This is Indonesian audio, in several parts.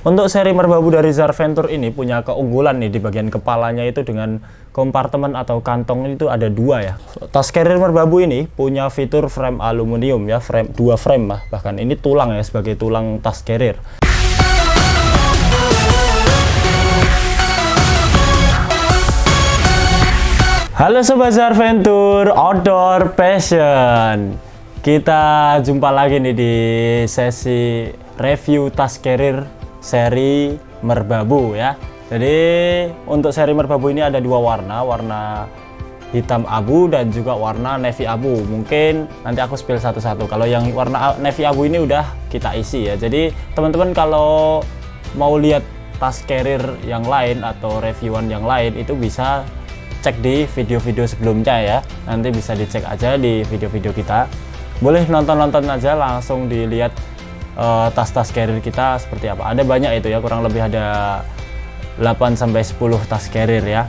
Untuk seri merbabu dari Zarventur ini punya keunggulan nih di bagian kepalanya itu dengan kompartemen atau kantong itu ada dua ya. Tas carrier merbabu ini punya fitur frame aluminium ya, dua frame bahkan ini tulang ya sebagai tulang tas carrier. Halo Sobat Zarventur Outdoor Passion, kita jumpa lagi nih di sesi review tas carrier seri merbabu ya. Jadi untuk seri merbabu ini ada dua warna, warna hitam abu dan juga warna navy abu. Mungkin nanti aku spill satu-satu. Kalau yang warna navy abu ini udah kita isi ya. Jadi teman-teman kalau mau lihat tas carrier yang lain atau reviewan yang lain itu bisa cek di video-video sebelumnya ya. Nanti bisa dicek aja di video-video kita. Boleh nonton-nonton aja, langsung dilihat tas-tas carrier kita seperti apa. Ada banyak itu ya, kurang lebih ada 8-10 tas carrier ya.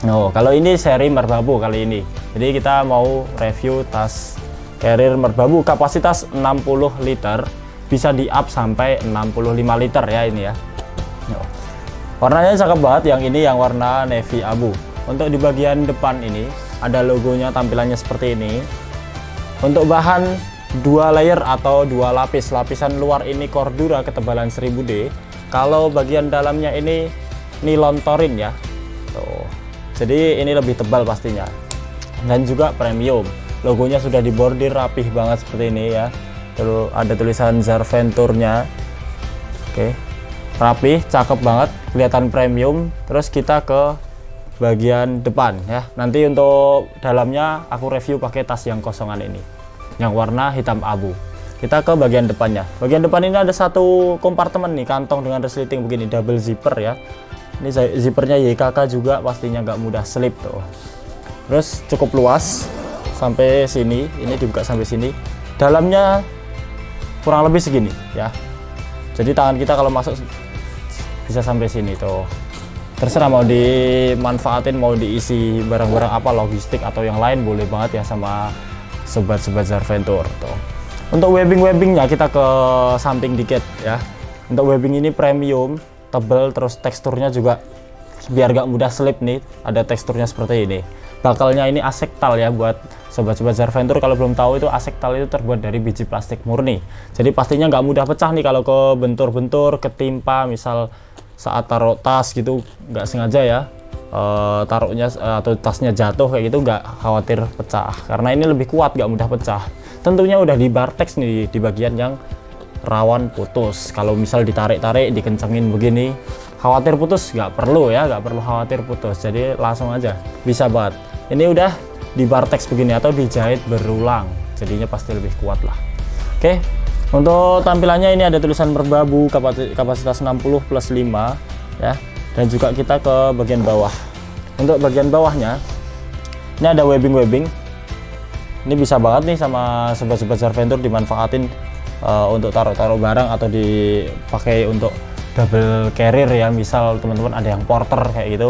Oh, kalau ini seri merbabu kali ini. Jadi kita mau review tas carrier merbabu kapasitas 60 liter, bisa di up sampai 65 liter ya ini ya. Oh. Warnanya cakep banget, yang ini yang warna navy abu. Untuk di bagian depan ini ada logonya, tampilannya seperti ini. Untuk bahan dua layer atau dua lapis, lapisan luar ini Cordura ketebalan 1000D, kalau bagian dalamnya ini nilon Torin ya. Tuh. Jadi ini lebih tebal pastinya, dan juga premium. Logonya sudah dibordir rapih banget seperti ini ya. Terus ada tulisan Zarventurnya. Oke, rapih, cakep banget, kelihatan premium. Terus kita ke bagian depan ya. Nanti untuk dalamnya aku review pakai tas yang kosongan ini, yang warna hitam abu. Kita ke bagian depannya. Bagian depan ini ada satu kompartemen nih, kantong dengan resleting begini, double zipper ya. Ini zippernya YKK juga, pastinya nggak mudah slip tuh. Terus cukup luas sampai sini, ini dibuka sampai sini. Dalamnya kurang lebih segini ya. Jadi tangan kita kalau masuk bisa sampai sini tuh. Terserah mau dimanfaatin, mau diisi barang-barang apa, logistik atau yang lain, boleh banget ya sama sobat-sobat Zarventur tuh. Untuk webbingnya kita ke samping dikit ya. Untuk webbing ini premium, tebel, terus teksturnya juga biar gak mudah slip nih, ada teksturnya seperti ini. Bakalnya ini asektal ya, buat sobat-sobat Zarventur kalau belum tahu, itu asektal itu terbuat dari biji plastik murni. Jadi pastinya nggak mudah pecah nih kalau kebentur-bentur, ketimpa, misal saat taruh tas gitu nggak sengaja ya. Taruhnya atau tasnya jatuh kayak gitu, nggak khawatir pecah karena ini lebih kuat, nggak mudah pecah. Tentunya udah di bartex nih di bagian yang rawan putus. Kalau misal ditarik-tarik, dikencengin begini, khawatir putus nggak perlu ya, nggak perlu khawatir putus, jadi langsung aja bisa banget. Ini udah di bartex begini atau dijahit berulang, jadinya pasti lebih kuat lah. Oke, untuk tampilannya ini ada tulisan merbabu kapasitas 60+5 ya. Dan juga kita ke bagian bawah. Untuk bagian bawahnya ini ada webbing. Ini bisa banget nih sama sobat-sobat Zarventur dimanfaatin untuk taruh-taruh barang atau dipakai untuk double carrier ya. Misal teman-teman ada yang porter kayak gitu,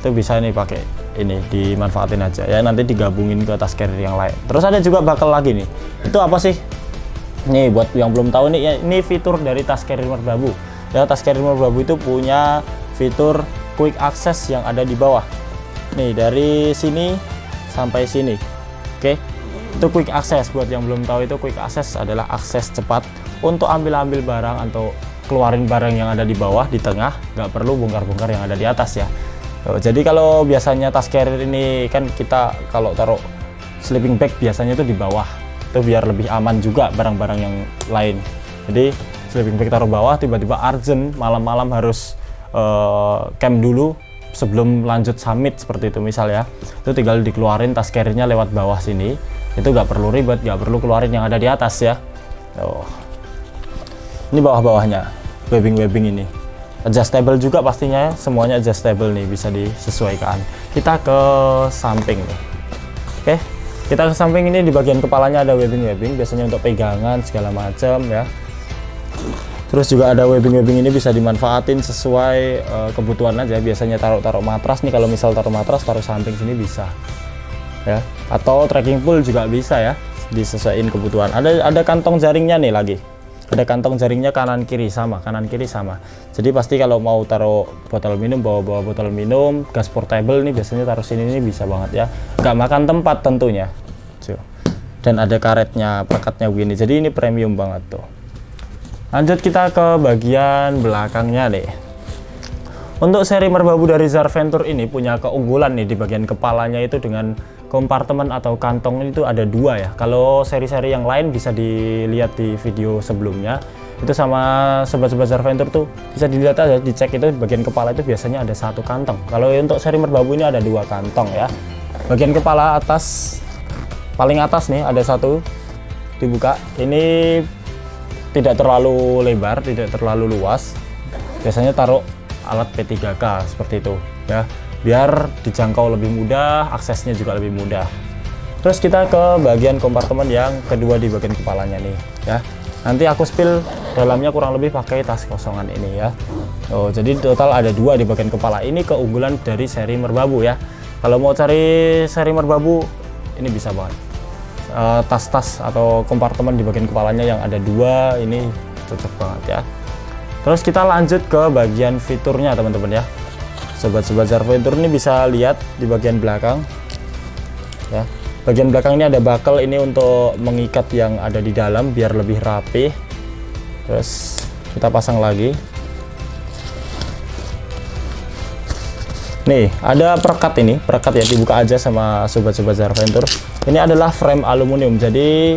itu bisa nih pakai ini, dimanfaatin aja ya, nanti digabungin ke tas carrier yang lain. Terus ada juga bakel lagi nih. Itu apa sih? Nih buat yang belum tahu nih ya, ini fitur dari tas carrier merbabu. Ya, tas carrier merbabu itu punya fitur quick access yang ada di bawah nih, dari sini sampai sini. Oke, itu quick access. Buat yang belum tahu, itu quick access adalah akses cepat untuk ambil barang atau keluarin barang yang ada di bawah, di tengah, nggak perlu bongkar-bongkar yang ada di atas ya. Jadi kalau biasanya tas carrier ini kan kita kalau taruh sleeping bag biasanya itu di bawah, itu biar lebih aman juga barang-barang yang lain. Jadi sleeping bag taruh bawah, tiba-tiba urgent malam-malam harus camp dulu sebelum lanjut summit seperti itu misal ya, itu tinggal dikeluarin tas carrier-nya lewat bawah sini, itu nggak perlu ribet, nggak perlu keluarin yang ada di atas ya. Ini bawah-bawahnya webbing ini adjustable juga pastinya, semuanya adjustable nih, bisa disesuaikan. Kita ke samping nih. Oke, kita ke samping ini, di bagian kepalanya ada webbing biasanya untuk pegangan segala macam ya. Terus juga ada webbing ini bisa dimanfaatin sesuai kebutuhan aja. Biasanya taruh matras nih, kalau misal taruh matras, taruh samping sini bisa ya, atau trekking pole juga bisa ya, disesuaikan kebutuhan. Ada kantong jaringnya nih lagi. Ada kantong jaringnya kanan kiri sama, kanan kiri sama. Jadi pasti kalau mau taruh botol minum, bawa botol minum, gas portable nih biasanya taruh sini ini bisa banget ya. Nggak makan tempat tentunya. Tuh. Dan ada karetnya, pelekatnya begini. Jadi ini premium banget tuh. Lanjut kita ke bagian belakangnya deh. Untuk seri merbabu dari Zarventur ini punya keunggulan nih di bagian kepalanya itu dengan kompartemen atau kantong itu ada dua ya. Kalau seri-seri yang lain bisa dilihat di video sebelumnya. Itu sama sobat-sobat Zarventur tuh bisa dilihat aja, dicek itu bagian kepala itu biasanya ada satu kantong. Kalau untuk seri merbabu ini ada dua kantong ya. Bagian kepala atas, paling atas nih ada satu, dibuka. Ini tidak terlalu lebar, tidak terlalu luas. Biasanya taruh alat P3K seperti itu ya, biar dijangkau lebih mudah, aksesnya juga lebih mudah. Terus kita ke bagian kompartemen yang kedua di bagian kepalanya nih ya. Nanti aku spill dalamnya kurang lebih pakai tas kosongan ini ya. Oh, jadi total ada dua di bagian kepala. Ini keunggulan dari seri merbabu ya. Kalau mau cari seri merbabu ini bisa banget. Tas-tas atau kompartemen di bagian kepalanya yang ada dua ini cocok banget ya. Terus kita lanjut ke bagian fiturnya teman-teman ya. Sobat-sobat Zarventur ini bisa lihat di bagian belakang ya. Bagian belakang ini ada buckle ini untuk mengikat yang ada di dalam biar lebih rapi. Terus kita pasang lagi. Nih ada perekat, ini perekat ya, dibuka aja sama sobat-sobat Zarventur. Ini adalah frame aluminium. Jadi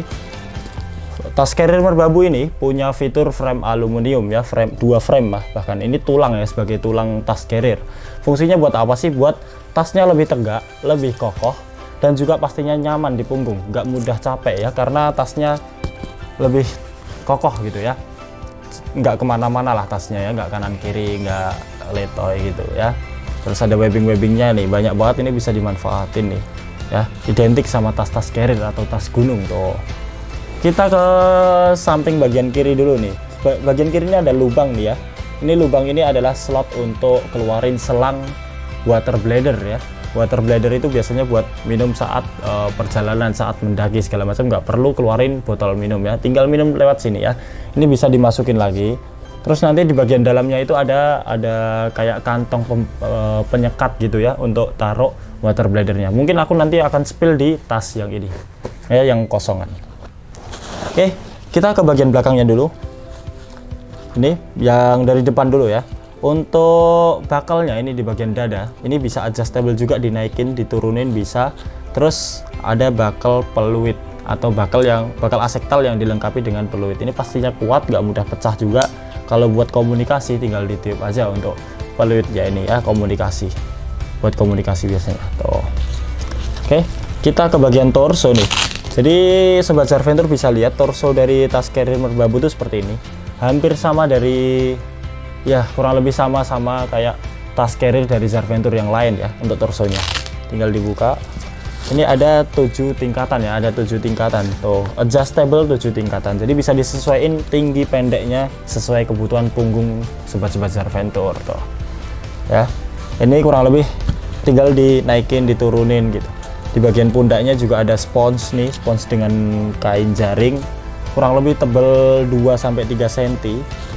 tas carrier merbabu ini punya fitur frame aluminium ya, dua frame bahkan ini tulang ya, sebagai tulang tas carrier. Fungsinya buat apa sih? Buat tasnya lebih tegak, lebih kokoh, dan juga pastinya nyaman di punggung, nggak mudah capek ya, karena tasnya lebih kokoh gitu ya, nggak kemana-mana lah tasnya ya, nggak kanan kiri, nggak letoy gitu ya. Terus ada webbing-webbingnya nih, banyak banget, ini bisa dimanfaatin nih ya, identik sama tas-tas carrier atau tas gunung tuh. Kita ke samping bagian kiri dulu nih. Bagian kiri ini ada lubang nih ya. Ini lubang ini adalah slot untuk keluarin selang water bladder ya. Water bladder itu biasanya buat minum saat perjalanan, saat mendaki segala macam, nggak perlu keluarin botol minum ya. Tinggal minum lewat sini ya. Ini bisa dimasukin lagi. Terus nanti di bagian dalamnya itu ada kayak kantong penyekat gitu ya untuk taruh water bladdernya. Mungkin aku nanti akan spill di tas yang ini ya, yang kosongan. Oke, kita ke bagian belakangnya dulu. Ini yang dari depan dulu ya. Untuk buckle-nya ini di bagian dada, ini bisa adjustable juga, dinaikin, diturunin bisa. Terus ada buckle peluit atau buckle asektal yang dilengkapi dengan peluit. Ini pastinya kuat, nggak mudah pecah juga. Kalau buat komunikasi tinggal ditiup aja untuk peluit ya, ini ya, komunikasi. Buat komunikasi biasanya. Tuh. Oke, kita ke bagian torso nih. Jadi sobat Zarventur bisa lihat torso dari tas carrier merbabu itu seperti ini. Hampir sama dari, ya kurang lebih sama kayak tas carrier dari Zarventur yang lain ya untuk torsonya. Tinggal dibuka. Ini ada 7 tingkatan ya, ada 7 tingkatan. Tuh, adjustable 7 tingkatan. Jadi bisa disesuaikan tinggi pendeknya sesuai kebutuhan punggung sobat-sobat Zarventur tuh. Ya. Ini kurang lebih tinggal dinaikin, diturunin gitu. Di bagian pundaknya juga ada spons nih, spons dengan kain jaring, kurang lebih tebal 2-3 cm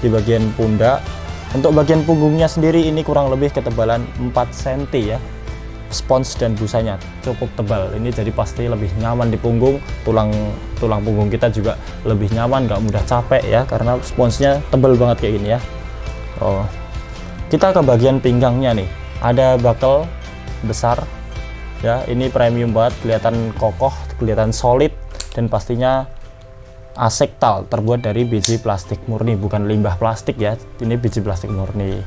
di bagian pundak. Untuk bagian punggungnya sendiri ini kurang lebih ketebalan 4 cm ya. Spons dan busanya cukup tebal, ini jadi pasti lebih nyaman di punggung. Tulang punggung kita juga lebih nyaman, nggak mudah capek ya, karena sponsnya tebal banget kayak gini ya. Oh, kita ke bagian pinggangnya nih, ada buckle besar ya, ini premium banget, kelihatan kokoh, kelihatan solid, dan pastinya asektal, terbuat dari biji plastik murni, bukan limbah plastik ya, ini biji plastik murni.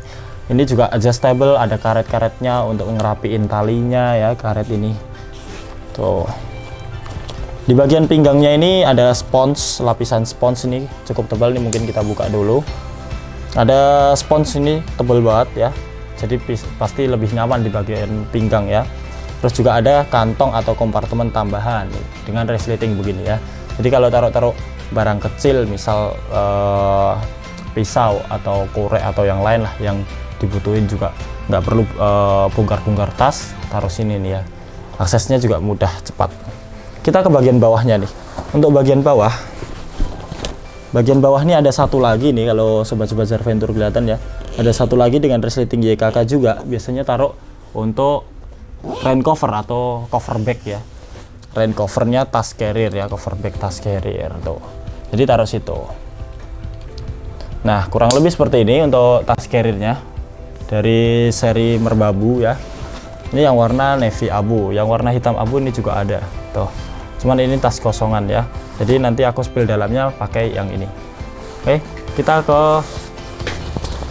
Ini juga adjustable, ada karet-karetnya untuk ngerapiin talinya ya, karet ini tuh. Di bagian pinggangnya ini ada spons, lapisan spons ini cukup tebal nih, mungkin kita buka dulu. Ada spons ini tebal banget ya, jadi pasti lebih nyaman di bagian pinggang ya. Terus juga ada kantong atau kompartemen tambahan nih, dengan resleting begini ya. Jadi kalau taruh barang kecil, misal pisau atau korek atau yang lain lah yang dibutuhin, juga nggak perlu bongkar-bongkar tas, taruh sini nih ya. Aksesnya juga mudah, cepat. Kita ke bagian bawahnya nih. Untuk bagian bawah bagian bawah ini ada satu lagi nih, kalau sobat-sobat Zarventur kelihatan ya, ada satu lagi dengan resleting YKK juga, biasanya taruh untuk rain cover atau cover bag ya, rain covernya tas carrier ya, cover bag tas carrier tuh, jadi taruh situ. Nah kurang lebih seperti ini untuk tas carriernya dari seri Merbabu ya. Ini yang warna navy abu, yang warna hitam abu ini juga ada tuh, cuman ini tas kosongan ya, jadi nanti aku spill dalamnya pakai yang ini. Oke, kita ke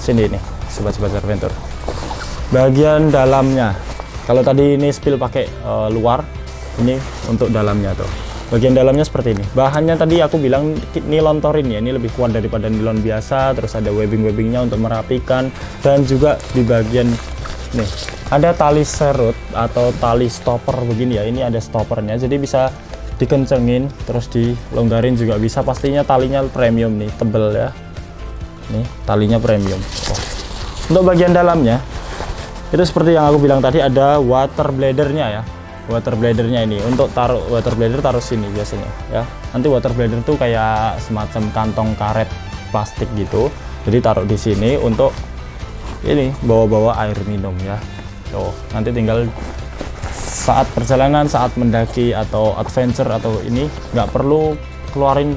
sini nih sobat-sobat Zarventur, bagian dalamnya. Kalau tadi ini spill pakai luar, ini untuk dalamnya tuh, bagian dalamnya seperti ini. Bahannya tadi aku bilang nilon torin ya, ini lebih kuat daripada nilon biasa, terus ada webbing-webbingnya untuk merapikan, dan juga di bagian nih ada tali serut atau tali stopper begini ya, ini ada stoppernya, jadi bisa dikencengin terus dilonggarin juga bisa. Pastinya talinya premium nih, tebel ya, nih talinya premium. Untuk bagian dalamnya itu seperti yang aku bilang tadi, ada water bladernya ya, water bladernya ini untuk taruh water blader, taruh sini biasanya ya. Nanti water blader tuh kayak semacam kantong karet plastik gitu, jadi taruh di sini untuk ini bawa-bawa air minum ya. Tuh, nanti tinggal saat perjalanan, saat mendaki atau adventure atau ini, nggak perlu keluarin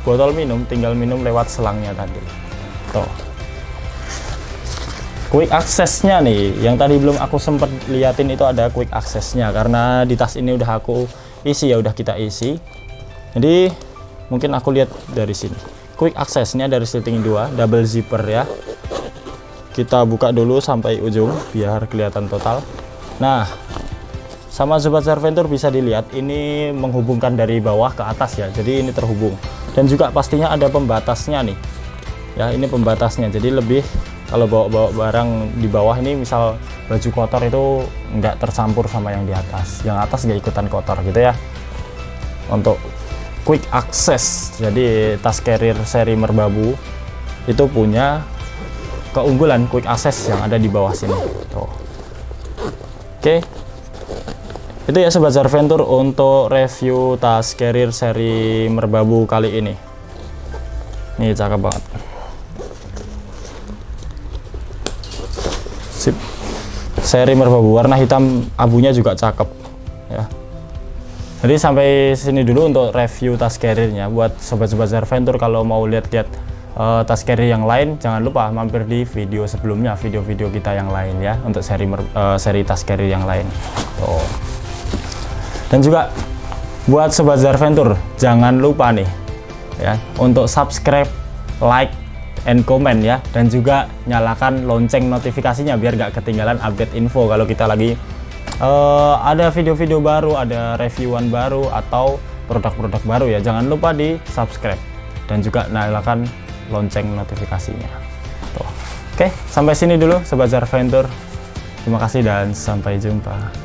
botol minum, tinggal minum lewat selangnya tadi. Tuh. Quick accessnya nih, yang tadi belum aku sempat liatin itu ada quick accessnya, karena di tas ini udah aku isi ya, udah kita isi. Jadi mungkin aku lihat dari sini. Quick accessnya dari setting 2, double zipper ya. Kita buka dulu sampai ujung biar kelihatan total. Nah, sama sobat Zarventur bisa dilihat ini menghubungkan dari bawah ke atas ya, jadi ini terhubung, dan juga pastinya ada pembatasnya nih ya, ini pembatasnya, jadi lebih kalau bawa barang di bawah ini, misal baju kotor itu nggak tercampur sama yang di atas, yang atas nggak ikutan kotor gitu ya. Untuk quick access, jadi tas carrier seri Merbabu itu punya keunggulan quick access yang ada di bawah sini tuh. Oke, itu ya sobat Zarventur untuk review tas carrier seri Merbabu kali ini. Nih cakep banget, sip. Seri Merbabu warna hitam abunya juga cakep ya. Jadi sampai sini dulu untuk review tas carriernya. Buat sobat-sobat Zarventur kalau mau lihat-lihat tas carrier yang lain, jangan lupa mampir di video sebelumnya, video-video kita yang lain ya, untuk seri tas carrier yang lain. Tuh. Dan juga buat sobat Zarventur, jangan lupa nih ya untuk subscribe, like, and comment ya, dan juga nyalakan lonceng notifikasinya biar gak ketinggalan update info kalau kita lagi ada video-video baru, ada reviewan baru atau produk-produk baru ya. Jangan lupa di subscribe dan juga nyalakan lonceng notifikasinya. Tuh. Oke, sampai sini dulu sobat Zarventur. Terima kasih dan sampai jumpa.